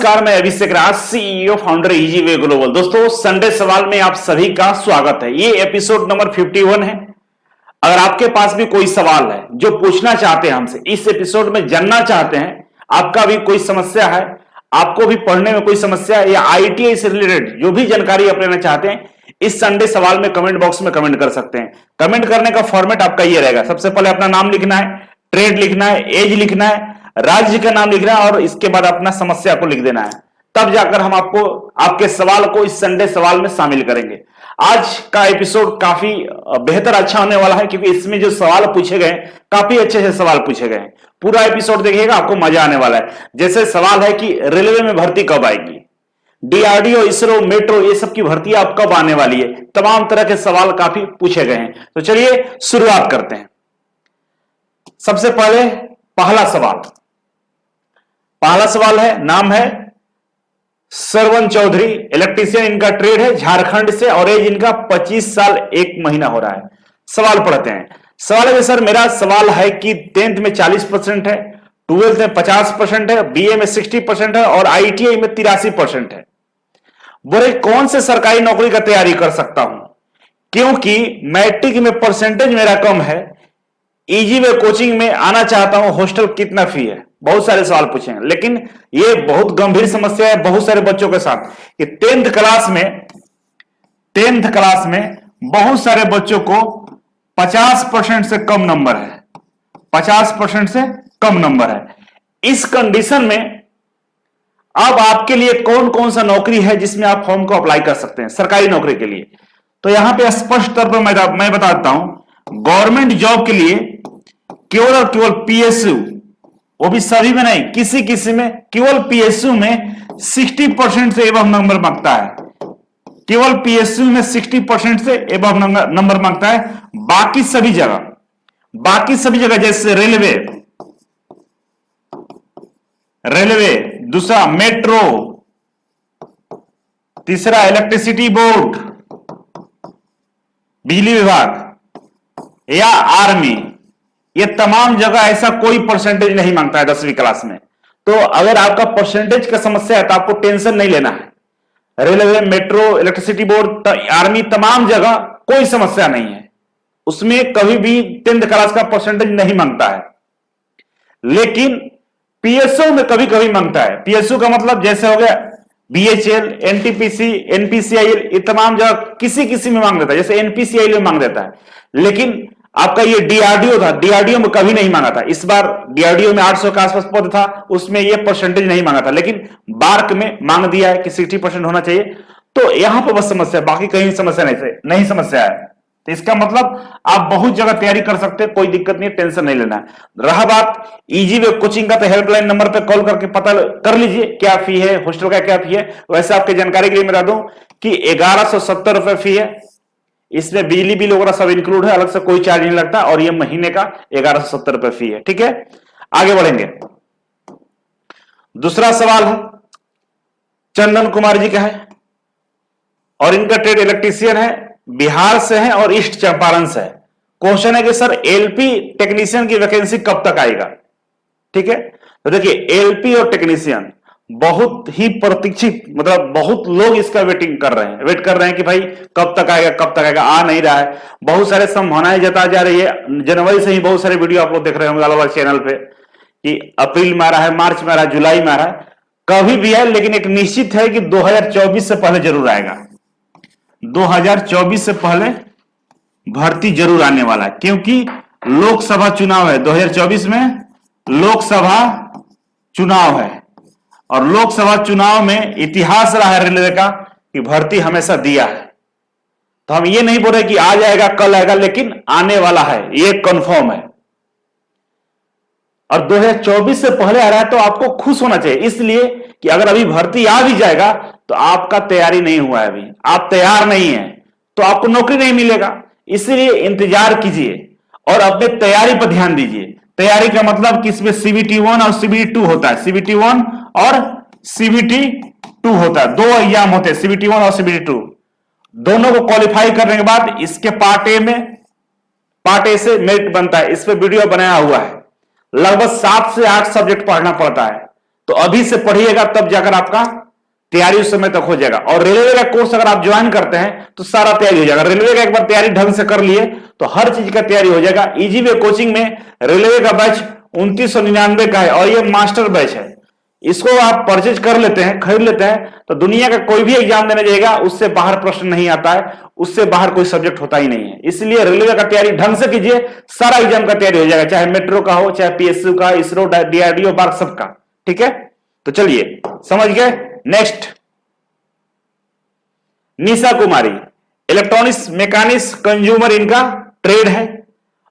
नमस्कार, मैं Abhishek Raj, CEO founder easy way global. दोस्तों, संडे सवाल में आप सभी का स्वागत है। ये एपिसोड नंबर 51 है। अगर आपके पास भी कोई सवाल है जो पूछना चाहते हैं हमसे, इस एपिसोड में जानना चाहते हैं, आपका भी कोई समस्या है, आपको भी पढ़ने में कोई समस्या है या आईटीआई से रिलेटेड जो भी जानकारी आप लेना चाहते हैं, इस संडे सवाल में कमेंट बॉक्स में कमेंट कर सकते हैं। कमेंट करने का फॉर्मेट आपका ये रहेगा, सबसे पहले अपना नाम लिखना है, ट्रेड लिखना है, एज लिखना है, राज्य का नाम लिखना है और इसके बाद अपना समस्या को लिख देना है। तब जाकर हम आपको आपके सवाल को इस संडे सवाल में शामिल करेंगे। आज का एपिसोड काफी बेहतर अच्छा होने वाला है क्योंकि इसमें जो सवाल पूछे गए काफी अच्छे से सवाल पूछे गए। पूरा एपिसोड देखिएगा, आपको मजा आने वाला है। जैसे सवाल है कि रेलवे में भर्ती कब आएगी, डीआरडीओ, इसरो, मेट्रो, ये सब की भर्ती अब कब आने वाली है, तमाम तरह के सवाल काफी पूछे गए हैं। तो चलिए शुरुआत करते हैं। सबसे पहले पहला सवाल है, नाम है सरवन चौधरी, इलेक्ट्रीशियन इनका ट्रेड है, झारखंड से, और एज इनका 25 साल 1 महीना हो रहा है। सवाल पढ़ते हैं। सवाल है सर, मेरा सवाल है कि 10th में 40% है, 12th में 50% है, बीए में 60% है और आईटीआई में 83% है। बोले कौन से सरकारी नौकरी का तैयारी कर सकता हूं, क्योंकि मैट्रिक में परसेंटेज मेरा कम है, इजी वे कोचिंग में आना चाहता हूं, हॉस्टल कितना फी है। बहुत सारे सवाल पूछे हैं, लेकिन यह बहुत गंभीर समस्या है बहुत सारे बच्चों के साथ कि 10th क्लास में बहुत सारे बच्चों को 50% से कम नंबर है, 50% से कम नंबर है। इस कंडीशन में अब आपके लिए कौन कौन सा नौकरी है जिसमें आप फॉर्म को अप्लाई कर सकते हैं सरकारी नौकरी के लिए। तो यहां पे स्पष्ट तौर पर मैं बता देता हूं, गवर्नमेंट जॉब के लिए केवल और केवल पीएसयू, वो भी सभी में नहीं, किसी में, केवल पीएसयू में 60% से एबव नंबर मांगता है। केवल पीएसयू में 60% से एबव नंबर मांगता है। बाकी सभी जगह जैसे रेलवे, दूसरा मेट्रो, तीसरा इलेक्ट्रिसिटी बोर्ड, बिजली विभाग या आर्मी, ये तमाम जगह ऐसा कोई परसेंटेज नहीं मांगता है 10वीं क्लास में। तो अगर आपका परसेंटेज का समस्या है तो आपको टेंशन नहीं लेना है। Railway, metro, electricity board, army, तमाम जगह कोई समस्या नहीं है, उसमें कभी भी 10th क्लास का परसेंटेज नहीं मांगता है। लेकिन पीएसयू में कभी कभी मांगता है। पीएसयू का मतलब जैसे हो गया बीएचएल, एनटीपीसी, एनपीसीआईएल, ये तमाम जगह किसी में मांग देता है, जैसे एनपीसीआईएल में मांग देता है। लेकिन आपका ये डीआरडीओ था, डीआरडीओ में कभी नहीं मांगा था। इस बार डीआरडीओ में 800 के आसपास पद था, उसमें ये परसेंटेज नहीं मांगा था, लेकिन बार्क में मांग दिया है कि 60% होना चाहिए। तो यहां पर बस समस्या, बाकी कहीं समस्या नहीं समस्या है। तो इसका मतलब आप बहुत जगह तैयारी कर सकते हैं, कोई दिक्कत नहीं, टेंशन नहीं लेना है। रहा बात इजी वे कोचिंग का, तो हेल्पलाइन नंबर पे कॉल करके पता कर लीजिए क्या फी है, हॉस्टल का क्या फी है। वैसे आपकी जानकारी के लिए बता दूं कि 1170 रुपए फी है। इसमें बिजली बिल वगैरह सब इंक्लूड है, अलग से कोई चार्ज नहीं लगता, और ये महीने का 1170 रुपए फी है। ठीक है, आगे बढ़ेंगे। दूसरा सवाल है, चंदन कुमार जी का है और इनका ट्रेड इलेक्ट्रीशियन है, बिहार से है और ईस्ट चंपारण से है। क्वेश्चन है कि सर एलपी टेक्नीशियन की वैकेंसी कब तक आएगा। ठीक है, तो देखिए एलपी और टेक्नीशियन बहुत ही प्रतीक्षित, मतलब बहुत लोग इसका वेट कर रहे हैं कि भाई कब तक आएगा, आ नहीं रहा है। बहुत सारे संभावनाएं जता जा रही है। जनवरी से ही बहुत सारे वीडियो आप लोग देख रहे होंगे अलग अलग चैनल पे कि अप्रैल में आ रहा है, मार्च में आ रहा है, जुलाई में आ रहा है, कभी भी है। लेकिन एक निश्चित है कि 2024 से पहले जरूर आएगा। 2024 से पहले भर्ती जरूर आने वाला है, क्योंकि लोकसभा चुनाव है। 2024 में लोकसभा चुनाव है और लोकसभा चुनाव में इतिहास रहा है रेलवे का कि भर्ती हमेशा दिया है। तो हम ये नहीं बोल रहे कि आज आएगा कल आएगा, लेकिन आने वाला है, ये कंफर्म है। और 2024 से पहले आ रहा है तो आपको खुश होना चाहिए, इसलिए कि अगर अभी भर्ती आ भी जाएगा तो आपका तैयारी नहीं हुआ है, अभी आप तैयार नहीं है तो आपको नौकरी नहीं मिलेगा। इसलिए इंतजार कीजिए और अपने तैयारी पर ध्यान दीजिए। तैयारी का मतलब कि इसमें सीबीटी 1 और सीबीटी 2 होता है। सीबीटी 1 और सीबीटी 2 होता है, 2 एग्जाम होते हैं, सीबीटी 1 और सीबीटी 2। दोनों को क्वालिफाई करने के बाद इसके पार्ट ए से मेरिट बनता है। इस पे वीडियो बनाया हुआ है। लगभग 7 से 8 सब्जेक्ट पढ़ना पड़ता है। तो अभी से पढ़िएगा, तब जाकर आपका तैयारी उस समय तक हो जाएगा। और रेलवे का कोर्स अगर आप ज्वाइन करते हैं तो सारा तैयारी हो जाएगा। रेलवे का एक बार तैयारी ढंग से कर लिए तो हर चीज का तैयारी हो जाएगा। इजी वे कोचिंग में रेलवे का बैच 2999 का है और ये मास्टर बैच है। इसको आप परचेज कर लेते हैं, खरीद लेते हैं, तो दुनिया का कोई भी एग्जाम देने जाएगा उससे बाहर प्रश्न नहीं आता है, उससे बाहर कोई सब्जेक्ट होता ही नहीं है। इसलिए रेलवे का तैयारी ढंग से कीजिए, सारा एग्जाम का तैयारी हो जाएगा, चाहे मेट्रो का हो, चाहे पीएसयू का, इसरो, डीआरडीओ, बार सबका। ठीक है, तो चलिए समझ गए। Next, Nisha Kumari, electronics mechanics consumer इनका ट्रेड है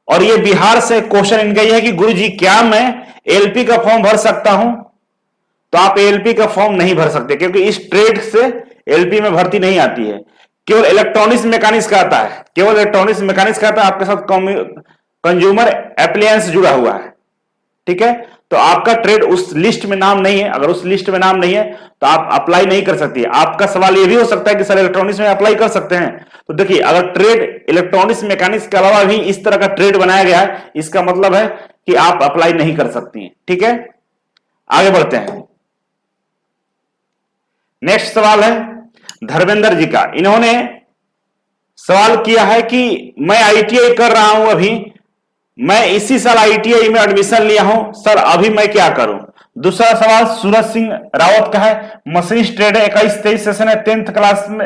और ये बिहार से। क्वेश्चन इनका यह है कि गुरुजी क्या मैं एलपी का फॉर्म भर सकता हूं? तो आप एलपी का फॉर्म नहीं भर सकते क्योंकि इस ट्रेड से एलपी में भर्ती नहीं आती है, केवल इलेक्ट्रॉनिक्स मैकेनिक्स का आता है, केवल इलेक्ट्रॉनिक्स मैकेनिक्स का आता है। आपके साथ कंज्यूमर एप्लायंस जुड़ा हुआ है। ठीक है, तो आपका ट्रेड उस लिस्ट में नाम नहीं है। अगर उस लिस्ट में नाम नहीं है तो आप अप्लाई नहीं कर सकती। आपका सवाल यह भी हो सकता है कि सर इलेक्ट्रॉनिक्स में अप्लाई कर सकते हैं। तो देखिए, अगर ट्रेड इलेक्ट्रॉनिक्स मैकेनिक्स के अलावा भी इस तरह का ट्रेड बनाया गया है, इसका मतलब है कि आप अप्लाई नहीं कर सकती हैं। ठीक है, आगे बढ़ते हैं। नेक्स्ट सवाल है धर्मेंद्र जी का। इन्होंने सवाल किया है कि मैं आईटीआई कर रहा हूं, अभी मैं इसी साल आईटीआई में एडमिशन लिया हूं सर, अभी मैं क्या करूं? दूसरा सवाल सूरज सिंह रावत का है, मशीनिस्ट ट्रेड है, 21-23 सेशन है, 10th क्लास में,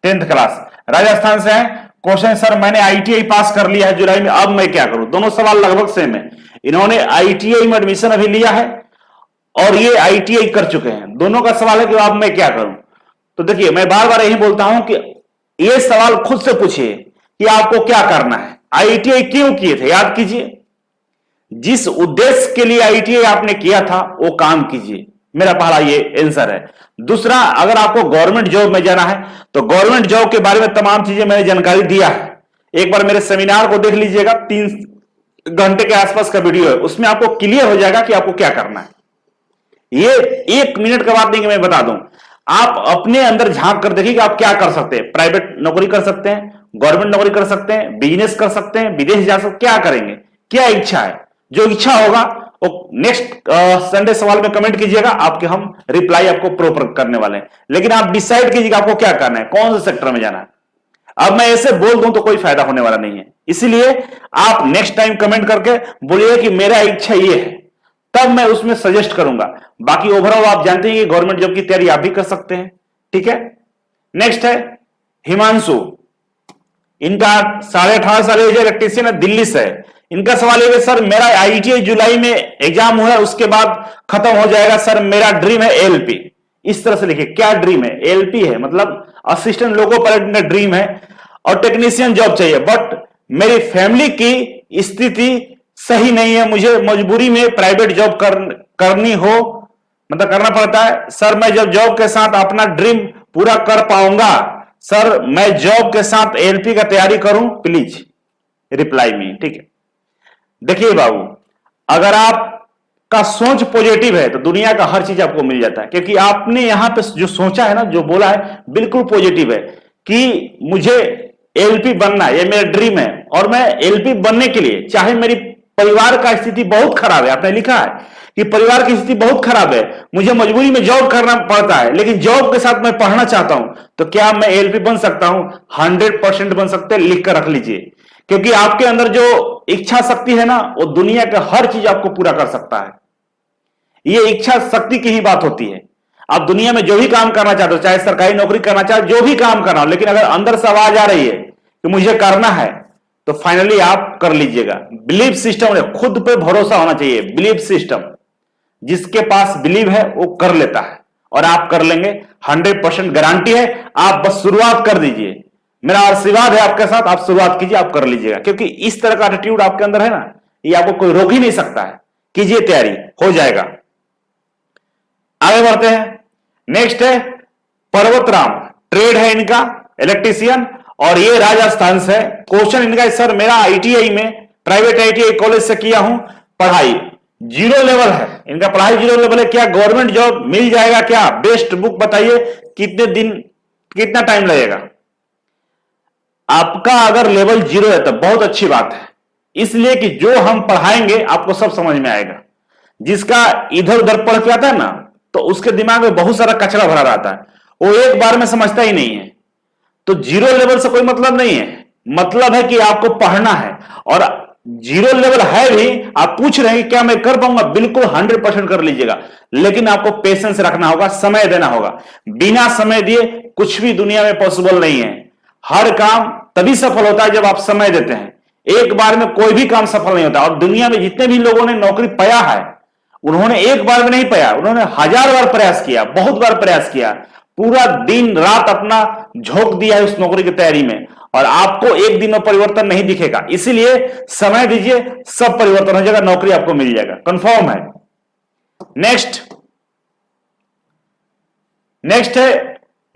10th क्लास, राजस्थान से है। क्वेश्चन, सर मैंने आईटीआई पास कर लिया है जुलाई में, अब मैं क्या करूं? दोनों सवाल लगभग सेम है। इन्होंने आईटीआई में एडमिशन अभी लिया है और ये आईटीआई कर चुके हैं। दोनों का सवाल है कि अब मैं क्या करूं? तो देखिए, मैं बार बार यही बोलता हूं कि ये सवाल खुद से पूछिए कि आपको क्या करना है, आईटीआई क्यों किए थे, याद कीजिए। जिस उद्देश्य के लिए आईटीआई आपने किया था वो काम कीजिए। मेरा पहला ये आंसर है। दूसरा, अगर आपको गवर्नमेंट जॉब में जाना है तो गवर्नमेंट जॉब के बारे में तमाम चीजें मैंने जानकारी दिया है। एक बार मेरे सेमिनार को देख लीजिएगा, 3 घंटे के आसपास का वीडियो है, उसमें आपको क्लियर हो जाएगा कि आपको क्या करना है। ये 1 मिनट का बात नहीं कि मैं बता दूं, आप अपने अंदर झांक कर देखिए कि आप क्या कर सकते हैं। प्राइवेट नौकरी कर सकते हैं, गवर्नमेंट नौकरी कर सकते हैं, बिजनेस कर सकते हैं, विदेश जा सकते, क्या करेंगे, क्या इच्छा है। जो इच्छा होगा वो नेक्स्ट संडे सवाल में कमेंट कीजिएगा, आपके हम रिप्लाई आपको प्रॉपर करने वाले हैं। लेकिन आप डिसाइड कीजिएगा आपको क्या करना है, कौन से सेक्टर में जाना है। अब मैं ऐसे बोल दूं तो कोई फायदा होने वाला नहीं है, इसलिए आप नेक्स्ट टाइम कमेंट करके बोलिए कि मेरा इच्छा ये है, तब मैं उसमें सजेस्ट करूंगा। बाकी ओवरऑल आप जानते हैं कि गवर्नमेंट जॉब की तैयारी आप भी कर सकते हैं। ठीक है, नेक्स्ट है हिमांशु, इनका 18.5 साल एज, इलेक्ट्रीशियन है, दिल्ली से है। इनका सवाल है सर मेरा आईटीआई जुलाई में एग्जाम हुआ है, उसके बाद खत्म हो जाएगा सर, मेरा ड्रीम है एलपी। इस तरह से लिखिए, क्या ड्रीम है? एलपी है, मतलब असिस्टेंट लोको पायलट का ड्रीम है और टेक्नीशियन जॉब चाहिए, बट मेरी फैमिली की स्थिति सही नहीं है, मुझे मजबूरी में प्राइवेट जॉब करनी हो, मतलब करना पड़ता है। सर मैं जब जॉब के साथ अपना ड्रीम पूरा कर पाऊंगा, सर मैं जॉब के साथ एलपी का तैयारी करूं, प्लीज रिप्लाई मी। ठीक है, देखिए बाबू, अगर आपका सोच पॉजिटिव है तो दुनिया का हर चीज आपको मिल जाता है, क्योंकि आपने यहां पे जो सोचा है ना, जो बोला है, बिल्कुल पॉजिटिव है कि मुझे एलपी बनना है, ये मेरा ड्रीम है। और मैं एलपी बनने के लिए, चाहे मेरी परिवार का स्थिति बहुत खराब है, आपने लिखा है कि परिवार की स्थिति बहुत खराब है, मुझे मजबूरी में जॉब करना पड़ता है, लेकिन जॉब के साथ मैं पढ़ना चाहता हूं, तो क्या मैं एलपी बन सकता हूं? 100% बन सकते हैं, लिख कर रख लीजिए। क्योंकि आपके अंदर जो इच्छा शक्ति है ना, वो दुनिया का हर चीज आपको पूरा कर सकता है। ये इच्छा शक्ति की ही बात होती है। आप दुनिया में जो भी काम करना चाहते हो, चाहे सरकारी नौकरी करना चाहे, जो भी काम करना हो, लेकिन अगर अंदर से आवाज आ रही है कि मुझे करना है, तो फाइनली आप कर लीजिएगा। बिलीव सिस्टम है, खुद पे भरोसा होना चाहिए। बिलीव सिस्टम, जिसके पास बिलीव है वो कर लेता है, और आप कर लेंगे, 100% गारंटी है। आप बस शुरुआत कर दीजिए, मेरा आशीर्वाद है आपके साथ, आप शुरुआत कीजिए, आप कर लीजिएगा। क्योंकि इस तरह का एटीट्यूड आपके अंदर है ना, ये आपको कोई रोक ही नहीं सकता है। कीजिए तैयारी, हो जाएगा। आगे बढ़ते हैं। नेक्स्ट है पर्वतराम, ट्रेड है इनका, इलेक्ट्रीशियन, और ये राजस्थान से। क्वेश्चन इनका, सर मेरा आईटीआई में, प्राइवेट आईटीआई कॉलेज से किया हूं, पढ़ाई 0 लेवल है, इनका पढ़ाई 0 लेवल है, क्या गवर्नमेंट जॉब मिल जाएगा? क्या बेस्ट बुक बताइए, कितने दिन, कितना टाइम लगेगा? आपका अगर लेवल 0 है तो बहुत अच्छी बात है, इसलिए कि जो हम पढ़ाएंगे आपको सब समझ में आएगा। जिसका इधर उधर पढ़ के आता है ना, तो उसके दिमाग में बहुत सारा कचरा भरा रहता है, वो एक बार में समझता ही नहीं है। तो जीरो लेवल से कोई मतलब नहीं है, मतलब है कि आपको पढ़ना है। और जीरो लेवल है भी, आप पूछ रहे हैं कि क्या मैं कर पाऊंगा, बिल्कुल 100% कर लीजिएगा, लेकिन आपको पेशेंस रखना होगा, समय देना होगा। बिना समय दिए कुछ भी दुनिया में पॉसिबल नहीं है। हर काम तभी सफल होता है जब आप समय देते हैं। एक बार में कोई भी काम सफल नहीं होता। और दुनिया में जितने भी लोगों ने नौकरी पाया है, उन्होंने एक बार में नहीं पाया, उन्होंने 1000 बार प्रयास किया, बहुत बार प्रयास किया, पूरा दिन रात अपना झोंक दिया है उस नौकरी की तैयारी में। और आपको एक दिन में परिवर्तन नहीं दिखेगा, इसीलिए समय दीजिए, सब परिवर्तन हो जाएगा, नौकरी आपको मिल जाएगा, कंफर्म है। नेक्स्ट है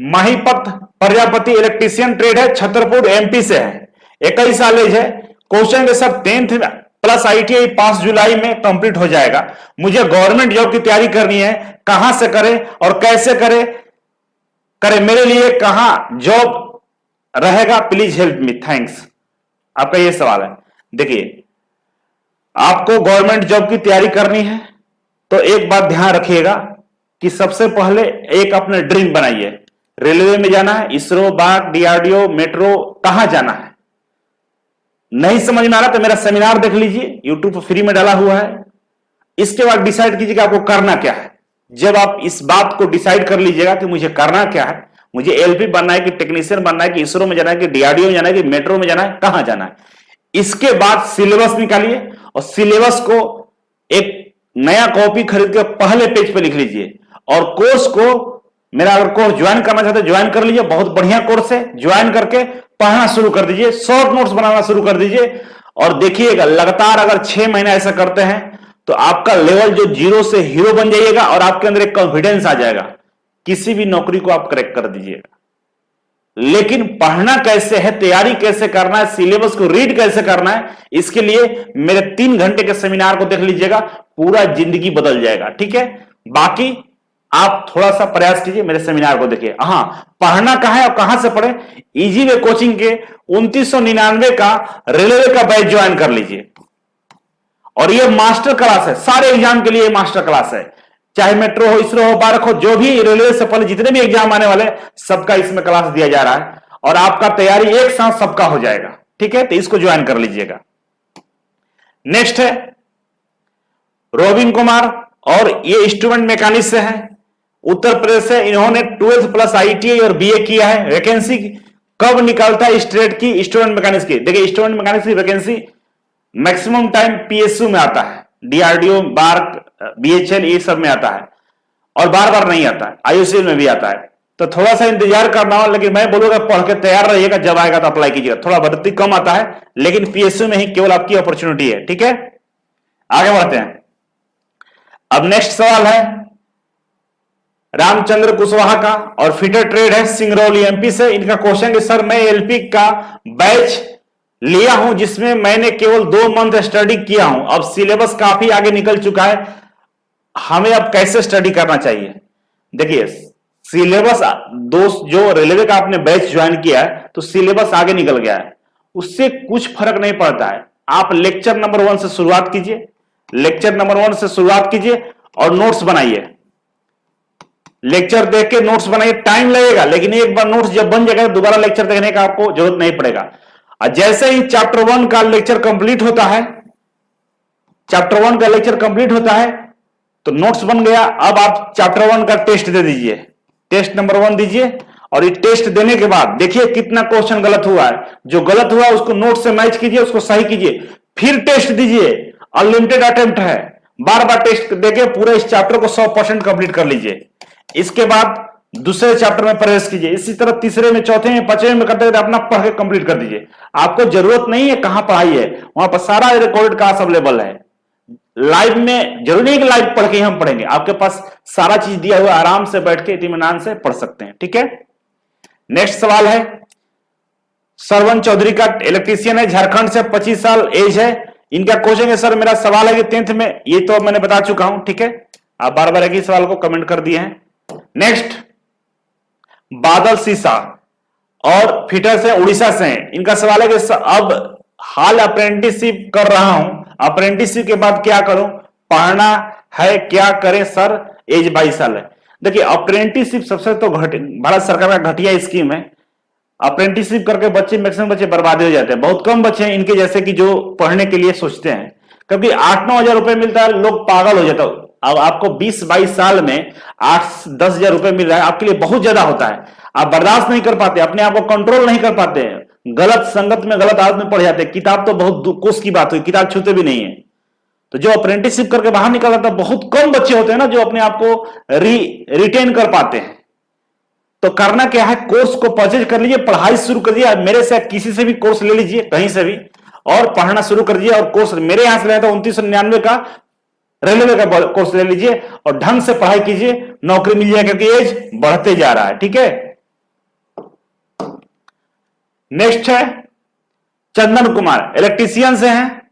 महिपत प्रजापति, इलेक्ट्रीशियन ट्रेड है, छतरपुर एमपी से है, 21 साल एज है। क्वेश्चन के सब 10th प्लस आईटीआई पास जुलाई में कंप्लीट हो जाएगा। मुझे गवर्नमेंट जॉब की तैयारी करनी है, कहां से करें और कैसे करें मेरे लिए कहां जॉब रहेगा, प्लीज हेल्प मी, थैंक्स। आपका ये सवाल है। देखिए, आपको गवर्नमेंट जॉब की तैयारी करनी है तो एक बात ध्यान रखिएगा कि सबसे पहले एक अपने ड्रीम बनाइए। रेलवे में जाना है, इसरो, बाग, डीआरडीओ, मेट्रो, कहां जाना है? नहीं समझ में आ रहा तो मेरा सेमिनार देख लीजिए, यूट्यूब पर फ्री में डाला हुआ है। इसके बाद डिसाइड कीजिएगा आपको करना क्या है। जब आप इस बात को डिसाइड कर लीजिएगा कि मुझे करना क्या है, मुझे एलपी बनना है कि टेक्नीशियन बनना है कि इसरो में जाना है कि डीआरडीओ में जाना है कि मेट्रो में जाना है, कहां जाना है, इसके बाद सिलेबस निकालिए और सिलेबस को एक नया कॉपी खरीद के पहले पेज पे लिख लीजिए। और कोर्स को, मेरा अगर कोर्स ज्वाइन करना चाहते हैं ज्वाइन कर लीजिए, बहुत बढ़िया कोर्स है, ज्वाइन करके पढ़ना शुरू कर दीजिए, शॉर्ट नोट्स बनाना शुरू कर दीजिए। और देखिएगा लगातार अगर 6 महीने ऐसा करते हैं तो आपका लेवल जो जीरो से हीरो बन जाइएगा और आपके अंदर एक कॉन्फिडेंस आ जाएगा, किसी भी नौकरी को आप क्रैक कर दीजिएगा। लेकिन पढ़ना कैसे है, तैयारी कैसे करना है, सिलेबस को रीड कैसे करना है, इसके लिए मेरे 3 घंटे के सेमिनार को देख लीजिएगा, पूरा जिंदगी बदल जाएगा। ठीक है, बाकी आप थोड़ा सा प्रयास कीजिए, मेरे सेमिनार को देखिए। हाँ, पढ़ना कहां है और कहां से पढ़े, इजी वे कोचिंग के 2999 का रेलवे का बैच ज्वाइन कर लीजिए। और ये मास्टर क्लास है, सारे एग्जाम के लिए मास्टर क्लास है, चाहे मेट्रो हो, इसरो हो, बारक हो, जो भी रेलवे से पहले जितने भी एग्जाम आने वाले सबका इसमें क्लास दिया जा रहा है। और आपका तैयारी एक साथ सबका हो जाएगा। ठीक है, तो इसको ज्वाइन कर लीजिएगा। नेक्स्ट है रोबिन कुमार, और ये इंस्ट्रूमेंट मैकेनिक से है, उत्तर प्रदेश से। इन्होंने 12th प्लस आईटीआई और बीए किया है। वैकेंसी कब निकलता है स्टेट की इंस्ट्रूमेंट मैकेनिक्स की? देखिए, इंस्ट्रूमेंट मैकेनिक्स की वैकेंसी मैक्सिमम टाइम पीएसयू में आता है, डीआरडीओ, बार्क, बीएचएल, ये सब में आता है, और बार बार नहीं आता है, आईयूसीएल में भी आता है। तो थोड़ा सा इंतजार करना हो, लेकिन मैं बोलूंगा पढ़ के तैयार रहिएगा, जब आएगा तो अप्लाई कीजिएगा। थोड़ा भर्ती कम आता है, लेकिन पीएसयू में ही केवल आपकी अपॉर्चुनिटी है। ठीक है, आगे बढ़ते हैं। अब नेक्स्ट सवाल है रामचंद्र कुशवाहा का, और फिटर ट्रेड है, सिंगरौली एमपी से। इनका क्वेश्चन है, सर मैं एलपी का बैच लिया हूं जिसमें मैंने केवल 2 मंथ स्टडी किया हूं, अब सिलेबस काफी आगे निकल चुका है, हमें अब कैसे स्टडी करना चाहिए? देखिए, सिलेबस दोस्त जो रेलवे का आपने बैच ज्वाइन किया है तो सिलेबस आगे निकल गया है, उससे कुछ फर्क नहीं पड़ता है। आप लेक्चर नंबर 1 से शुरुआत कीजिए, लेक्चर नंबर 1 से शुरुआत कीजिए और नोट्स बनाइए। लेक्चर देख के नोट्स बनाइए, टाइम लगेगा, लेकिन एक बार नोट्स जब बन जाएगा दोबारा लेक्चर देखने का आपको जरूरत नहीं पड़ेगा। और जैसे ही चैप्टर 1 का लेक्चर कंप्लीट होता है, चैप्टर 1 का लेक्चर कंप्लीट होता है तो नोट्स बन गया। अब आप चैप्टर 1 का टेस्ट दे दीजिए, टेस्ट नंबर 1 दीजिए, और ये टेस्ट देने के बाद देखिए कितना क्वेश्चन गलत हुआ है। जो गलत हुआ उसको नोट से मैच कीजिए, उसको सही कीजिए, फिर टेस्ट दीजिए। अनलिमिटेड अटेम्प्ट है, बार बार टेस्ट देके पूरे इस चैप्टर को 100% कंप्लीट कर लीजिए। इसके बाद दूसरे चैप्टर में प्रवेश कीजिए, इसी तरह तीसरे में, चौथे में, पांचवें में करते करते अपना पढ़ के कंप्लीट कर दीजिए। आपको जरूरत नहीं है कहां पढ़ाई है, वहां पर सारा रिकॉर्डेड क्लास अवेलेबल है। लाइव में जरूरी नहीं कि लाइव पढ़ के हम पढ़ेंगे, आपके पास सारा चीज दिया हुआ, आराम से बैठ के इत्मीनान से पढ़ सकते हैं। ठीक है, नेक्स्ट सवाल है सरवन चौधरी का, इलेक्ट्रीशियन है, झारखंड से, 25 साल एज है। इनका क्वेश्चन है, सर मेरा सवाल है कि 10th में, ये तो मैंने बता चुका हूं। ठीक है, आप बार बार एक ही सवाल को कमेंट कर दिए हैं। नेक्स्ट बादल सीसा, और फिटर से, उड़ीसा से हैं। इनका सवाल है कि अब हाल अप्रेंटिसशिप कर रहा हूं, अप्रेंटिसशिप के बाद क्या करूं, पढ़ना है, क्या करें सर, एज 22 साल है। देखिए अप्रेंटिसशिप सबसे तो भारत सरकार का घटिया स्कीम है। अप्रेंटिसशिप करके बच्चे, मैक्सिमम बच्चे बर्बाद हो जाते हैं। बहुत कम बच्चे हैं इनके जैसे कि जो पढ़ने के लिए सोचते हैं, क्योंकि 8-9 हजार रुपए मिलता है, लोग पागल हो जाता है। अब आपको 20-22 साल में 8-10 हजार रुपए मिल रहा है, आपके लिए बहुत ज्यादा होता है। आप बर्दाश्त नहीं कर पाते, अपने आप को कंट्रोल नहीं कर पाते हैं, गलत संगत में, गलत आदत में पड़ जाते हैं। किताब तो बहुत कोस की बात हुई, किताब छूते भी नहीं है। तो जो अप्रेंटिसशिप करके बाहर निकल जाता है, बहुत कम बच्चे होते हैं ना जो अपने आप को रिटेन कर पाते हैं। तो करना क्या है, कोर्स को परचेज कर लीजिए, पढ़ाई शुरू कर लीजिए। मेरे से किसी से भी कोर्स ले लीजिए, कहीं से भी, और पढ़ना शुरू कर दीजिए। और कोर्स मेरे यहां से लेना था 2999 का, रेलवे का कोर्स ले लीजिए और ढंग से पढ़ाई कीजिए, नौकरी मिल जाएगी, क्योंकि एज बढ़ते जा रहा है। ठीक है, नेक्स्ट है चंदन कुमार, इलेक्ट्रीशियन से हैं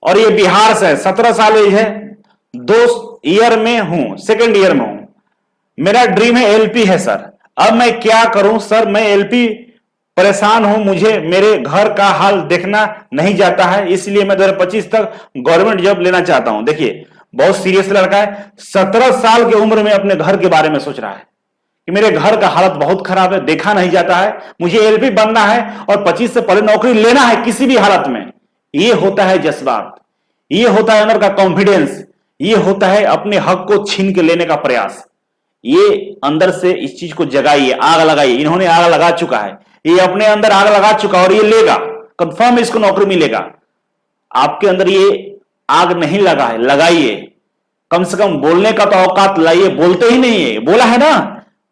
और ये बिहार से है। 17 साल एज है, 2 ईयर में हूं, सेकेंड ईयर में हूं। मेरा ड्रीम है एलपी है सर, अब मैं क्या करूं सर, मैं एलपी परेशान हूं, मुझे मेरे घर का हाल देखना नहीं जाता है, इसलिए मैं 2025 तक गवर्नमेंट जॉब लेना चाहता हूं। देखिए बहुत सीरियस लड़का है, 17 साल की उम्र में अपने घर के बारे में सोच रहा है कि मेरे घर का हालत बहुत खराब है, देखा नहीं जाता है, मुझे एलपी बनना है और 25 से पहले नौकरी लेना है किसी भी हालत में। यह होता है जज्बात, यह होता है अंदर का कॉन्फिडेंस, यह होता है अपने हक को छीन के लेने का प्रयास। ये अंदर से इस चीज को जगाइए, आग लगाइए। इन्होंने आग लगा चुका है, ये अपने अंदर आग लगा चुका और ये लेगा, कंफर्म इसको नौकरी मिलेगा। आपके अंदर ये आग नहीं लगा है, लगाइए, कम से कम बोलने का तो औकात लाइए। बोलते ही नहीं है, बोला है ना,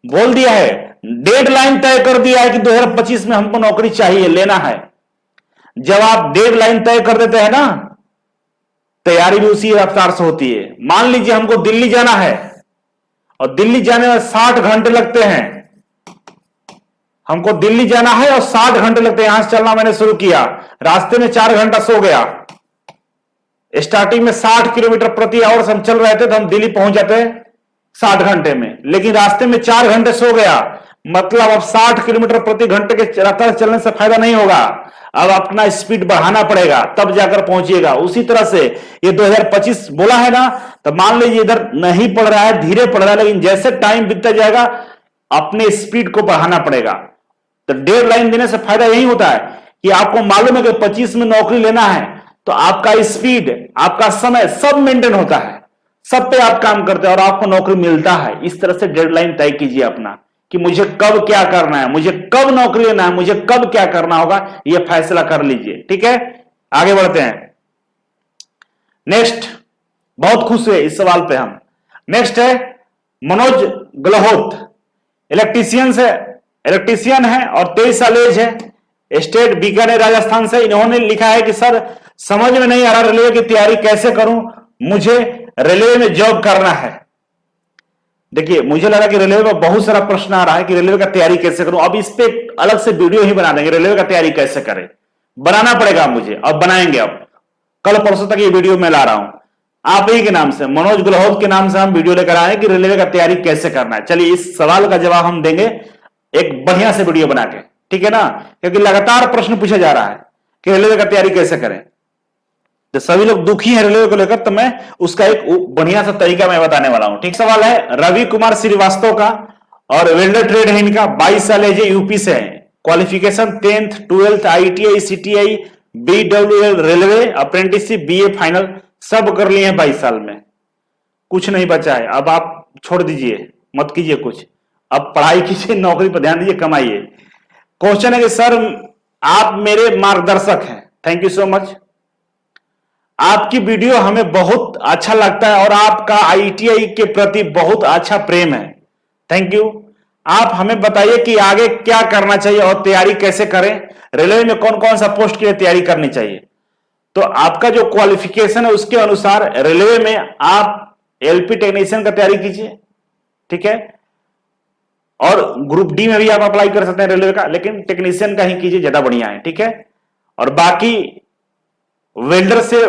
बोल दिया है, डेडलाइन तय कर दिया है कि 2025 में हमको नौकरी चाहिए, लेना है। जब आप डेडलाइन तय कर देते हैं ना, तैयारी भी उसी रफ्तार से होती है। मान लीजिए हमको दिल्ली जाना है और दिल्ली जाने में 60 घंटे लगते हैं, हमको दिल्ली जाना है और 60 घंटे लगते हैं। यहां से चलना मैंने शुरू किया, रास्ते में 4 घंटा सो गया। स्टार्टिंग में 60 किलोमीटर प्रति आवर से हम चल रहे थे, तो हम दिल्ली पहुंच जाते 60 घंटे में, लेकिन रास्ते में 4 घंटे सो गया। मतलब अब 60 किलोमीटर प्रति घंटे के रफ्तार से चलने से फायदा नहीं होगा, अब अपना स्पीड बढ़ाना पड़ेगा, तब जाकर पहुंचिएगा। उसी तरह से ये 2025 बोला है ना, तो मान लीजिए इधर नहीं पड़ रहा है, धीरे पड़ रहा है, लेकिन जैसे टाइम बीतता जाएगा अपने स्पीड को बढ़ाना पड़ेगा। तो डेडलाइन देने से फायदा यही होता है कि आपको मालूम है कि 25 में नौकरी लेना है, तो आपका स्पीड, आपका समय सब मेंटेन होता है, सब पे आप काम करते हैं और आपको नौकरी मिलता है। इस तरह से डेडलाइन तय कीजिए अपना कि मुझे कब क्या करना है, मुझे कब नौकरी लेना है, मुझे कब क्या करना होगा, यह फैसला कर लीजिए। ठीक है, आगे बढ़ते हैं। नेक्स्ट, बहुत खुश हुए इस सवाल पे हम। नेक्स्ट है मनोज गहलोत, इलेक्ट्रीशियन है और 23 साल एज है, स्टेट बीकानेर राजस्थान से। इन्होंने लिखा है कि सर समझ में नहीं आ रहा रेलवे की तैयारी कैसे करूं, मुझे रेलवे में जॉब करना है। देखिए मुझे लगा कि रेलवे में बहुत सारा प्रश्न आ रहा है कि रेलवे का तैयारी कैसे करूं। अब इस पे अलग से वीडियो ही बना देंगे, रेलवे का तैयारी कैसे करें, बनाना पड़ेगा मुझे, अब बनाएंगे। अब कल परसों तक ये वीडियो मैं ला रहा हूं, आप ही के नाम से, मनोज गहलोत के नाम से हम वीडियो लेकर आए कि रेलवे का तैयारी कैसे करना है। चलिए इस सवाल का जवाब हम देंगे एक बढ़िया से वीडियो बना के, ठीक है ना, क्योंकि लगातार प्रश्न पूछा जा रहा है कि रेलवे का तैयारी कैसे करें। तो सभी लोग दुखी हैं रेलवे को लेकर, तो मैं उसका एक बढ़िया सा तरीका मैं बताने वाला हूं। ठीक, सवाल है रवि कुमार श्रीवास्तव का और वेल्डर ट्रेड है इनका, 22 साल एज, यूपी से है, qualification 10th 12th ITI CTI BWL railway, apprenticeship BA final सब कर लिए हैं 22 साल में, कुछ नहीं बचा है। अब आप छोड़ दीजिए, मत कीजिए कुछ, अब पढ़ाई कीजिए, नौकरी पर ध्यान दीजिए, कमाइए। क्वेश्चन है कि सर आप मेरे मार्गदर्शक हैं, थैंक यू सो मच, आपकी वीडियो हमें बहुत अच्छा लगता है और आपका ITI के प्रति बहुत अच्छा प्रेम है, थैंक यू। आप हमें बताइए कि आगे क्या करना चाहिए और तैयारी कैसे करें, रेलवे में कौन कौन सा पोस्ट के लिए तैयारी करनी चाहिए। तो आपका जो क्वालिफिकेशन है उसके अनुसार रेलवे में आप LP टेक्नीशियन का तैयारी कीजिए, ठीक है, और ग्रुप डी में भी आप अप्लाई कर सकते हैं रेलवे का, लेकिन टेक्नीशियन का ही कीजिए, ज्यादा बढ़िया है, ठीक है। और बाकी वेल्डर से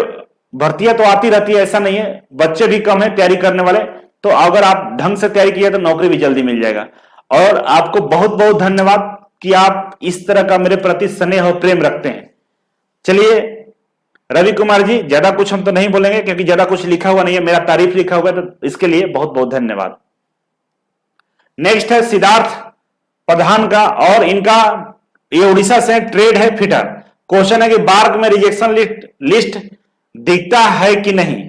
भर्तियां तो आती रहती है, ऐसा नहीं है, बच्चे भी कम है तैयारी करने वाले, तो अगर आप ढंग से तैयारी किए तो नौकरी भी जल्दी मिल जाएगा। और आपको बहुत बहुत धन्यवाद कि आप इस तरह का मेरे प्रति स्नेह और प्रेम रखते हैं। चलिए रवि कुमार जी, ज्यादा कुछ हम तो नहीं बोलेंगे क्योंकि ज्यादा कुछ लिखा हुआ नहीं है, मेरा तारीफ लिखा हुआ है, तो इसके लिए बहुत बहुत धन्यवाद। नेक्स्ट है सिद्धार्थ प्रधान का, और इनका ये उड़ीसा से ट्रेड है फिटर। क्वेश्चन है कि बार्क में रिजेक्शन लिस्ट दिखता है कि नहीं,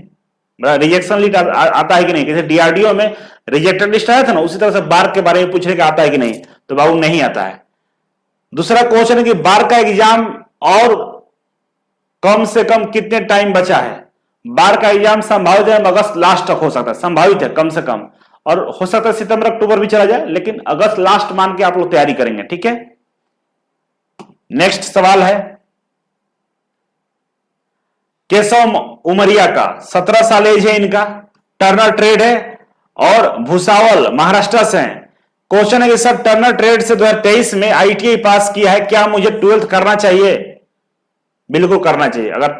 रिजेक्शन लिस्ट आता है कि नहीं। जैसे डीआरडीओ में रिजेक्टेड लिस्ट आया था ना, उसी तरह से बार्क के बारे में पूछने का आता है कि नहीं, तो बाबू नहीं आता है। दूसरा क्वेश्चन है कि बार्क का एग्जाम और कम से कम कितने टाइम बचा है। बार का एग्जाम संभावित है अगस्त लास्ट तक हो सकता है, संभावित है कम से कम, और हो सकता है सितंबर अक्टूबर भी चला जाए, लेकिन अगस्त लास्ट मान के आप लोग तैयारी करेंगे, ठीक है। नेक्स्ट सवाल है केशव उमरिया का, 17 साल एज है इनका, टर्नर ट्रेड है और भूसावल महाराष्ट्र से है। क्वेश्चन है कि सर टर्नर ट्रेड से 2023 में आईटीआई पास किया है, क्या मुझे 12th करना चाहिए। बिल्कुल करना चाहिए। अगर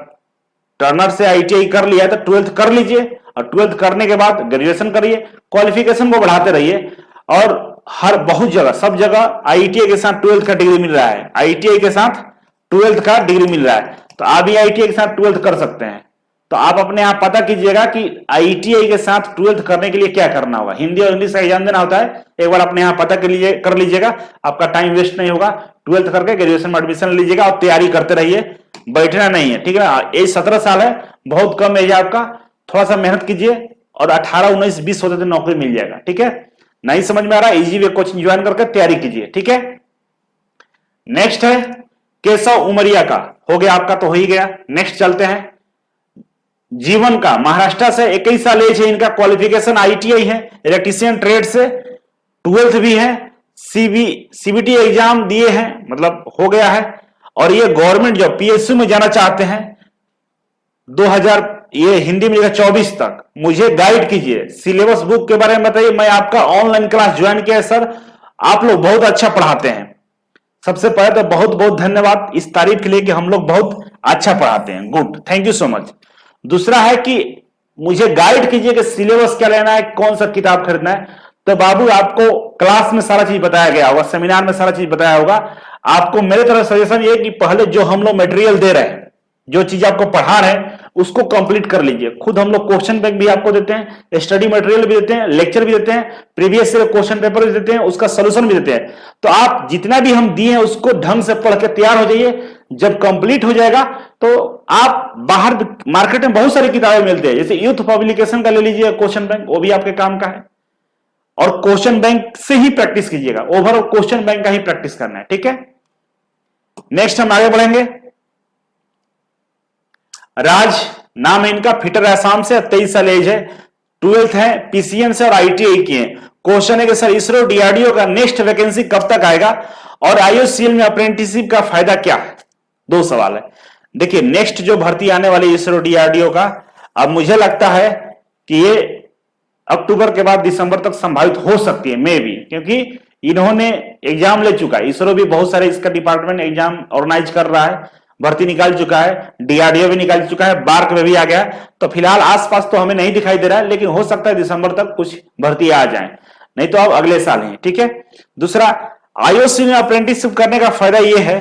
टर्नर से आईटीआई कर लिया है तो 12th कर लीजिए, और 12th करने के बाद ग्रेजुएशन करिए, क्वालिफिकेशन को बढ़ाते रहिए। और हर बहुत जगह, सब जगह आईटीआई के साथ 12th का डिग्री मिल रहा है, आईटीआई के साथ 12th का डिग्री मिल रहा है, तो आप भी आईटीआई के साथ 12th कर सकते हैं। तो आप अपने यहां पता कीजिएगा कि आईटीआई के साथ 12th करने के लिए क्या करना होगा। हिंदी और इंग्लिश का एग्जाम देना होता है, एक बार अपने यहां पता कर लीजिएगा, आपका टाइम वेस्ट नहीं होगा। 12th करके ग्रेजुएशन में एडमिशन लीजिएगा और तैयारी करते रहिए, बैठना नहीं है, ठीक है ना। एज 17 साल है, बहुत कम एज है आपका, थोड़ा सा मेहनत कीजिए और 18, 19, 20 होते तो नौकरी मिल जाएगा, ठीक है। नहीं समझ में आ रहा, इजी वे कोचिंग ज्वाइन करके तैयारी कीजिए, ठीक है। नेक्स्ट है केशव उमरिया का, हो गया आपका तो हो ही गया। नेक्स्ट चलते हैं जीवन का, महाराष्ट्र से, 21 साल एज है इनका, क्वालिफिकेशन आईटीआई है, इलेक्ट्रीशियन ट्रेड से, 12th भी है, सीबीटी एग्जाम दिए हैं, मतलब हो गया है, और ये गवर्नमेंट जॉब पीएसयू में जाना चाहते हैं 2000, ये हिंदी में 24 तक। मुझे गाइड कीजिए, सिलेबस बुक के बारे में बताइए। मैं आपका ऑनलाइन क्लास ज्वाइन किया है सर, आप लोग बहुत अच्छा पढ़ाते हैं। सबसे पहले तो बहुत बहुत धन्यवाद इस तारीफ के लिए कि हम लोग बहुत अच्छा पढ़ाते हैं, good, thank you so much. दूसरा है कि मुझे गाइड कीजिए कि सिलेबस क्या लेना है, कौन सा किताब खरीदना है। तो बाबू आपको क्लास में सारा चीज बताया गया होगा, सेमिनार में सारा चीज बताया होगा। आपको मेरे तरफ सजेशन ये कि पहले जो हम लोग मटेरियल दे रहे हैं, जो चीज आपको पढ़ा रहे हैं, उसको कंप्लीट कर लीजिए। खुद हम लोग क्वेश्चन बैंक भी आपको देते हैं, स्टडी मटेरियल भी देते हैं, लेक्चर भी देते हैं, प्रीवियस क्वेश्चन पेपर भी देते हैं, उसका सोल्यूशन भी देते हैं। तो आप जितना भी हम दिए हैं उसको ढंग से पढ़ के तैयार हो जाइए। जब कंप्लीट हो जाएगा तो आप बाहर मार्केट में बहुत सारी किताबें मिलती है, जैसे यूथ पब्लिकेशन का ले लीजिए क्वेश्चन बैंक, वो भी आपके काम का है। और क्वेश्चन बैंक से ही प्रैक्टिस कीजिएगा, ओवरऑल क्वेश्चन बैंक का ही प्रैक्टिस करना है, ठीक है। नेक्स्ट हम आगे बढ़ेंगे। राज नाम है इनका, फिटर आसाम से, 23 साल एज है, 12th है, पीसीएम से और आईटीआई की है। क्वेश्चन है कि सर इसरो डीआरडीओ का नेक्स्ट वैकेंसी कब तक आएगा और आईओसीएल में अप्रेंटिसशिप का फायदा क्या है। दो सवाल है। देखिए नेक्स्ट जो भर्ती आने वाली इसरो डीआरडीओ का, अब मुझे लगता है कि ये अक्टूबर के बाद दिसंबर तक संभावित हो सकती है, मे भी, क्योंकि इन्होंने एग्जाम ले चुका है। इसरो भी बहुत सारे इसका डिपार्टमेंट एग्जाम ऑर्गेनाइज कर रहा है, भर्ती निकाल चुका है, डीआरडीओ भी निकाल चुका है, बार्क में भी आ गया। तो फिलहाल आसपास तो हमें नहीं दिखाई दे रहा है, लेकिन हो सकता है दिसंबर तक कुछ भर्ती आ जाए, नहीं तो अब अगले साल ही, ठीक है। दूसरा, आईओसी में अप्रेंटिसशिप करने का फायदा यह है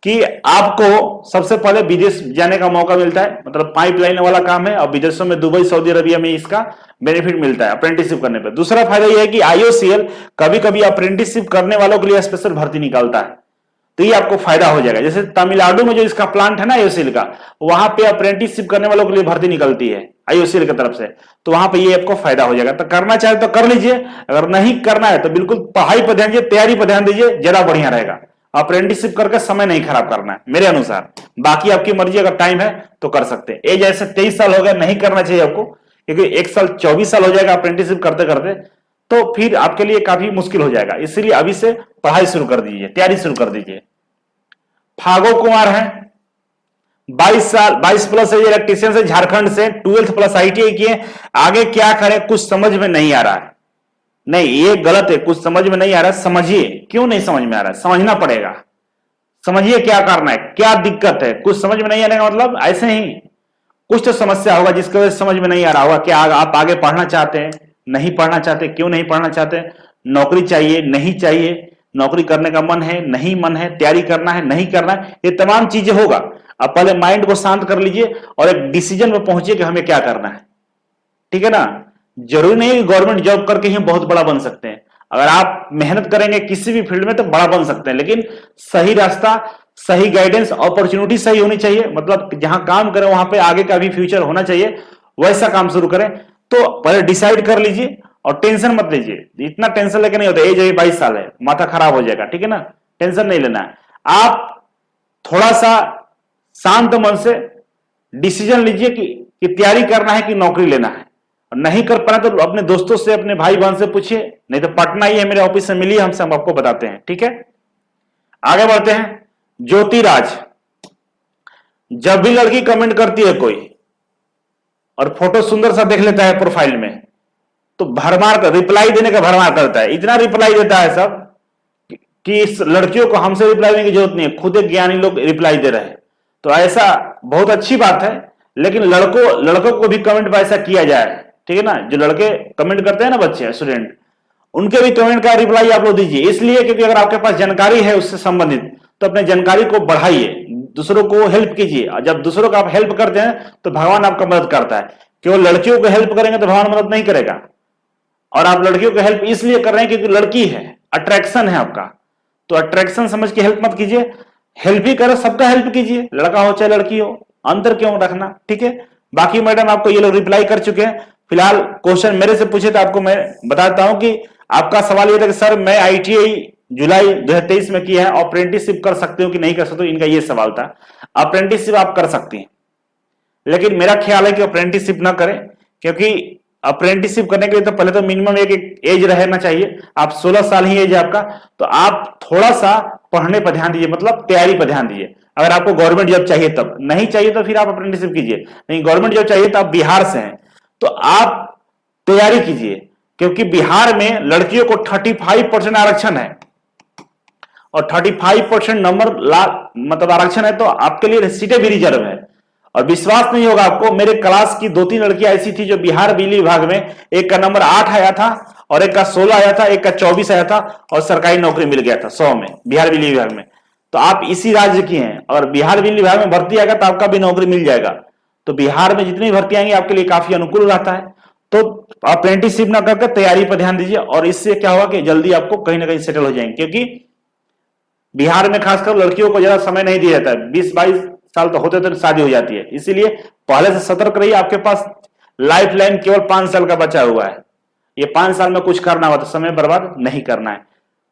कि आपको सबसे पहले विदेश जाने का मौका मिलता है, मतलब पाइपलाइन वाला काम है, और विदेशों में दुबई, सऊदी अरबिया में इसका बेनिफिट मिलता है अप्रेंटिसशिप करने पे। दूसरा फायदा यह है कि आईओसीएल कभी कभी अप्रेंटिसशिप करने वालों के लिए स्पेशल भर्ती निकालता है, तो ये आपको फायदा हो जाएगा। जैसे तमिलनाडु में जो इसका प्लांट है ना आईओसीएल का, वहां पे अप्रेंटिसशिप करने वालों के लिए भर्ती निकलती है आईओसीएल की तरफ से, तो वहां पे ये आपको फायदा हो जाएगा। तो करना चाहे तो कर लीजिए, अगर नहीं करना है तो बिल्कुल पढ़ाई पर ध्यान दीजिए, तैयारी पर ध्यान दीजिए, ज्यादा बढ़िया रहेगा। अप्रेंटिसशिप करके समय नहीं खराब करना है मेरे अनुसार, बाकी आपकी मर्जी, अगर टाइम है तो कर सकते हैं। एज ऐसे 23 साल हो गया, नहीं करना चाहिए आपको, क्योंकि एक साल 24 साल हो जाएगा अप्रेंटिसशिप करते करते, तो फिर आपके लिए काफी मुश्किल हो जाएगा। इसलिए अभी से पढ़ाई शुरू कर दीजिए, तैयारी शुरू कर दीजिए। फागो कुमार है, 22 साल, 22 प्लस एज, इलेक्ट्रीशियन से, झारखंड से, 12th प्लस आईटीआई किए। आगे क्या करें कुछ समझ में नहीं आ रहा है। नहीं, ये गलत है, कुछ समझ में नहीं आ रहा है। समझिए क्यों नहीं समझ में आ रहा है, समझना पड़ेगा। समझिए क्या करना है, क्या दिक्कत है। कुछ समझ में नहीं आने का मतलब ऐसे ही कुछ तो समस्या होगा जिसकी वजह से समझ में नहीं आ रहा होगा। क्या आप आगे पढ़ना चाहते हैं, नहीं पढ़ना चाहते, क्यों नहीं पढ़ना चाहते, नौकरी चाहिए, नहीं चाहिए, नौकरी करने का मन है, नहीं मन है, तैयारी करना है, नहीं करना है, ये तमाम चीजें होगा। आप पहले माइंड को शांत कर लीजिए और एक डिसीजन में पहुंचिए कि हमें क्या करना है, ठीक है ना। जरूरी नहीं कि गवर्नमेंट जॉब करके ही बहुत बड़ा बन सकते हैं। अगर आप मेहनत करेंगे किसी भी फील्ड में तो बड़ा बन सकते हैं, लेकिन सही रास्ता, सही गाइडेंस, अपॉर्चुनिटी सही होनी चाहिए। मतलब जहां काम करें वहां पे आगे का भी फ्यूचर होना चाहिए, वैसा काम शुरू करें। तो पहले डिसाइड कर लीजिए और टेंशन मत लीजिए। इतना टेंशन लेके नहीं होता, एज है 22 साल है, माथा खराब हो जाएगा, ठीक है ना। टेंशन नहीं लेना है। आप थोड़ा सा शांत मन से डिसीजन लीजिए कि तैयारी करना है कि नौकरी लेना है। और नहीं कर पाए तो अपने दोस्तों से, अपने भाई बहन से पूछिए, नहीं तो पटना ही है, मेरे ऑफिस से मिलिए, हमसे हम आपको बताते हैं, ठीक है। आगे बढ़ते हैं। ज्योतिराज, जब भी लड़की कमेंट करती है कोई और फोटो सुंदर सा देख लेता है प्रोफाइल में, तो भरमार कर रिप्लाई देने का भरमार करता है। इतना रिप्लाई देता है सब कि इस लड़कियों को हमसे रिप्लाई देने की जरूरत नहीं है, खुद एक ज्ञानी लोग रिप्लाई दे रहे हैं। तो ऐसा बहुत अच्छी बात है, लेकिन लड़कों को भी कमेंट पर ऐसा किया जाए, ठीक है ना। जो लड़के कमेंट करते हैं ना, बच्चे स्टूडेंट, उनके भी कमेंट का रिप्लाई आप लोग दीजिए। इसलिए क्योंकि अगर आपके पास जानकारी है उससे संबंधित, तो अपने जानकारी को बढ़ाइए, दूसरों को हेल्प कीजिए। और जब दूसरों को आप हेल्प करते हैं तो भगवान आपका मदद करता है। केवल लड़कियों को हेल्प करेंगे तो भगवान मदद नहीं करेगा। और आप लड़कियों को हेल्प इसलिए कर रहे हैं क्योंकि लड़की है, अट्रैक्शन है आपका, तो अट्रैक्शन समझ के हेल्प मत कीजिए। हेल्प ही करो, सबका हेल्प कीजिए, लड़का हो चाहे लड़की हो, अंतर क्यों रखना, ठीक है। बाकी मैडम आपको ये लोग रिप्लाई कर चुके हैं। फिलहाल क्वेश्चन मेरे से पूछे तो आपको मैं बताता हूं कि आपका सवाल ये था कि सर मैं ITI जुलाई 2023 में किया है, अप्रेंटिसशिप कर सकते हो कि नहीं कर सकते हो, इनका ये सवाल था। अप्रेंटिसशिप आप कर सकती हैं, लेकिन मेरा ख्याल है कि अप्रेंटिसशिप ना करें, क्योंकि अप्रेंटिसशिप करने के लिए तो पहले तो मिनिमम एक एज रहना चाहिए। आप 16 साल ही एज है आपका, तो आप थोड़ा सा पढ़ने पर ध्यान दीजिए, मतलब तैयारी पर ध्यान दीजिए। अगर आपको गवर्नमेंट जॉब चाहिए तब, नहीं चाहिए तो फिर आप अप्रेंटिसशिप कीजिए। नहीं, गवर्नमेंट जॉब चाहिए तो आप बिहार से हैं तो आप तैयारी कीजिए, क्योंकि बिहार में लड़कियों को 35% आरक्षण है और 35% नंबर मतलब आरक्षण है, तो आपके लिए सीटें भी रिजर्व है। और विश्वास नहीं होगा आपको, मेरे क्लास की 2-3 लड़कियां ऐसी थी जो बिहार बिजली विभाग में, एक का नंबर 8 आया था और एक का 16 आया था, एक का 24 आया था और सरकारी नौकरी मिल गया था 100 में बिहार बिजली विभाग में। तो आप इसी राज्य की हैं और बिहार बिजली विभाग में भर्ती आएगा तो आपका भी नौकरी मिल जाएगा। तो बिहार में जितनी भर्ती आएंगी आपके लिए काफी अनुकूल रहता है। तो अप्रेंटिसशिप ना करके तैयारी पर ध्यान दीजिए, और इससे क्या होगा कि जल्दी आपको कहीं ना कहीं सेटल हो जाएंगे। क्योंकि बिहार में खासकर लड़कियों को ज्यादा समय नहीं दिया जाता है, 20-22 साल तो होते तो शादी हो जाती है। इसीलिए पहले से सतर्क रहिए। आपके पास लाइफ लाइन केवल 5 साल का बचा हुआ है, ये 5 साल में कुछ करना हो तो समय बर्बाद नहीं करना है।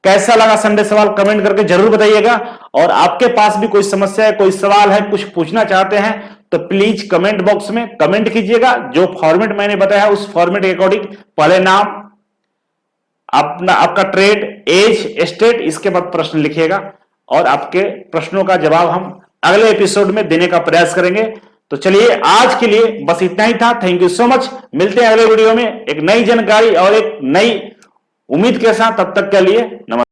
कैसा लगा संडे सवाल कमेंट करके जरूर बताइएगा। और आपके पास भी कोई समस्या है, कोई सवाल है, कुछ पूछना चाहते हैं तो प्लीज कमेंट बॉक्स में कमेंट कीजिएगा। जो फॉर्मेट मैंने बताया उस फॉर्मेट के अकॉर्डिंग पहले नाम, आपका ट्रेड, एज, स्टेट, इसके बाद प्रश्न लिखिएगा और आपके प्रश्नों का जवाब हम अगले एपिसोड में देने का प्रयास करेंगे। तो चलिए आज के लिए बस इतना ही था। Thank you so much. मिलते हैं अगले वीडियो में एक नई जानकारी और एक नई उम्मीद के साथ। तब तक के लिए नमस्कार।